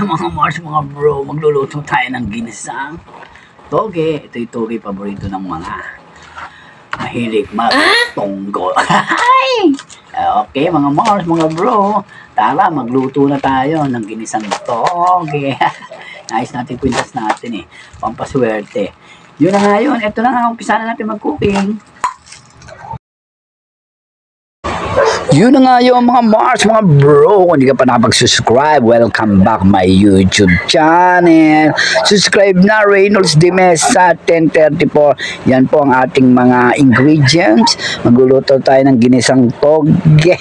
mga Mars, mga bro, magluluto tayo ng ginisang toge. Ito yung toge paborito ng mga mahilig magtonggo. Okay, mga Mars, mga bro, tara, magluto na tayo ng ginisang toge. Nais natin kwintas natin pampaswerte. Yun na nga yun, ito na nga, umpisa na natin mag-cooking. Yun na nga yung mga Mars, mga bro. Kung hindi ka pa nakapag-subscribe, welcome back my YouTube channel. Subscribe na, Reynolds de Mesa 1034. Yan po ang ating mga ingredients. Magluluto tayo ng ginisang toge.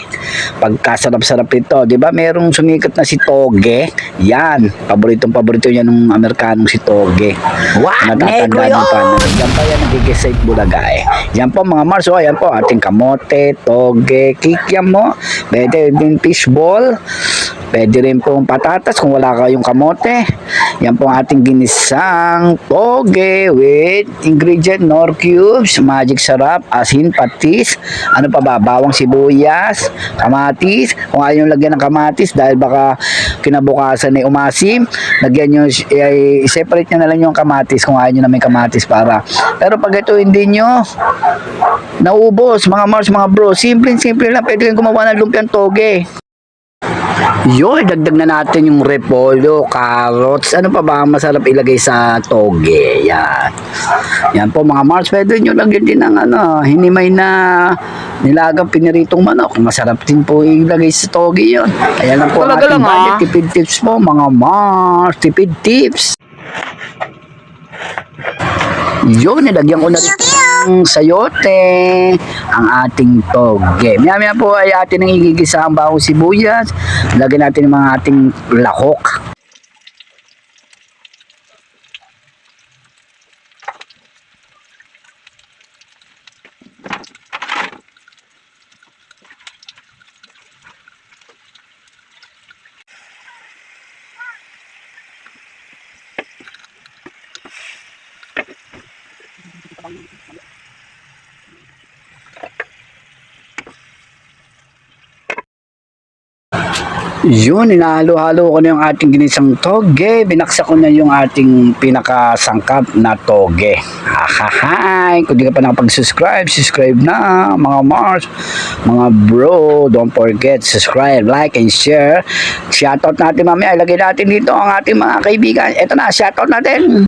Pagkasarap-sarap ito. Diba merong sumikat na si toge? Yan. Paborito niya ng Amerikanong si toge. Wow! Natatanda nyo pa. Yan pa yan, nagkikisate bulaga Yan po mga Mars. Yan po ating kamote, toge, kikya mo, pwede din fishball, pwede rin pong patatas kung wala kayong kamote. Yan po ang ating ginisang toge with ingredient nor cubes, magic sarap, asin, patis, ano pa ba, bawang sibuyas, kamatis. Kung ayaw nyo lagyan ng kamatis dahil baka kinabukasan ay umasim, lagyan nyo, separate nyo na lang yung kamatis kung ayaw nyo na may kamatis para. Pero pag ito hindi nyo naubos, mga Mars, mga bro, simple lang, pwede kayong gumawa ng lumpiang toge. Yun, dagdag na natin yung repolyo, carrots, ano pa ba ang masarap ilagay sa toge. Yan po mga Mars, pwede nyo lagyan din ng hinimay na nilagang piniritong manok. Masarap din po ilagay sa toge yun. Ayan lang po ang ating budget, tipid tips po mga Mars, tipid tips. Yun, nilagyan ko na rin ng sayote ang ating toge. Maya po ay atin ang igigisa ang bawang sibuyas. Lagyan natin ng mga ating lahok. Yun, inahalo-halo ko na yung ating ginisang toge. Binaksa ko na yung ating pinakasangkap na toge. Hahahay! Kung di ka pa nakapag-subscribe, subscribe na mga Mars, mga bro. Don't forget, subscribe, like, and share. Shoutout natin mamaya. Ilagay natin dito ang ating mga kaibigan. Ito na, shoutout natin.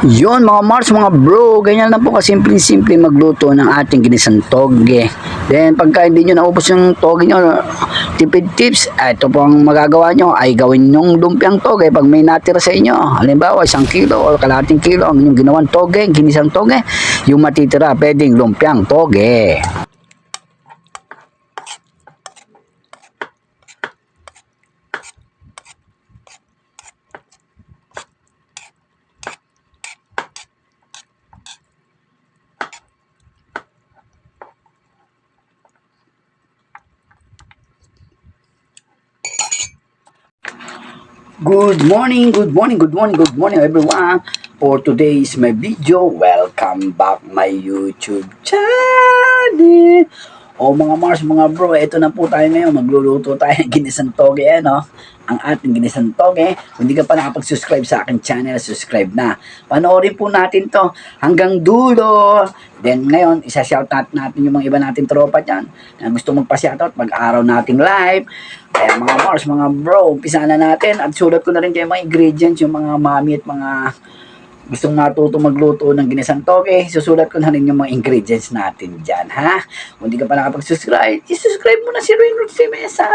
Yun mga Mars, mga bro, ganyan lang po kasimple-simple magluto ng ating ginisang toge. Then pagka hindi nyo naubos yung toge nyo, tipid tips, ito po ang magagawa nyo ay gawin yung lumpiang toge pag may natira sa inyo. Halimbawa 1 kilo o kalahating kilo ang inyong ginawang toge, ginisang toge, yung matitira pwedeng lumpiang toge. Good morning everyone. For today's my video, welcome back my YouTube channel. Mga Mars, mga bro, ito na po tayo ngayon. Magluluto tayo ng ginisang toge, ang ating ginisang toge. Kung hindi ka pa nakapag-subscribe sa aking channel, subscribe na. Panoorin po natin to hanggang dulo. Then ngayon, isa-shoutout natin yung mga iba natin tropa dyan na gusto magpa-shoutout pag-araw nating live. Kaya mga Mars, mga bro, umpisa na natin. At sulat ko na rin kayo mga ingredients, yung mga mami at mga gustong matuto magluto ng ginisang toge, susulat ko na rin yung mga ingredients natin dyan, ha? Kung di ka pa nakapag-subscribe, i-subscribe mo na si Reynolds de Mesa.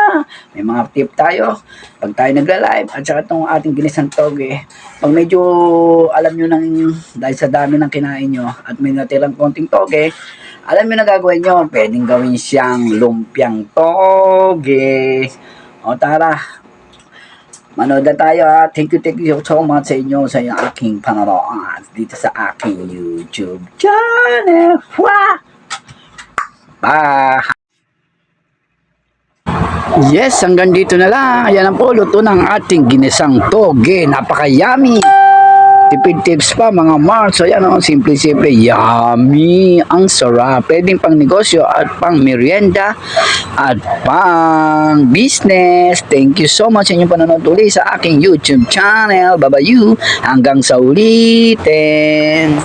May mga tip tayo pag tayo nagla-live at saka itong ating ginisang toge. Pag medyo alam nyo nang dahil sa dami ng kinain nyo at may natirang konting toge, alam nyo na gagawin nyo, pwedeng gawin siyang lumpiang toge. O tara, manood na tayo ha. Thank you so much sa inyo sa aking panonood dito sa aking YouTube channel. Wah! Bye! Yes, hanggang dito na lang. Ayan ang po, luto ng ating ginisang toge. Napaka-yummy! Tipid tips pa mga Mars. So yan o, simple-simple. Yummy! Ang sarap. Pwedeng pang negosyo at pang merienda at pang business. Thank you so much sa inyong panonood ulit sa aking YouTube channel. Bye-bye you. Hanggang sa ulitin.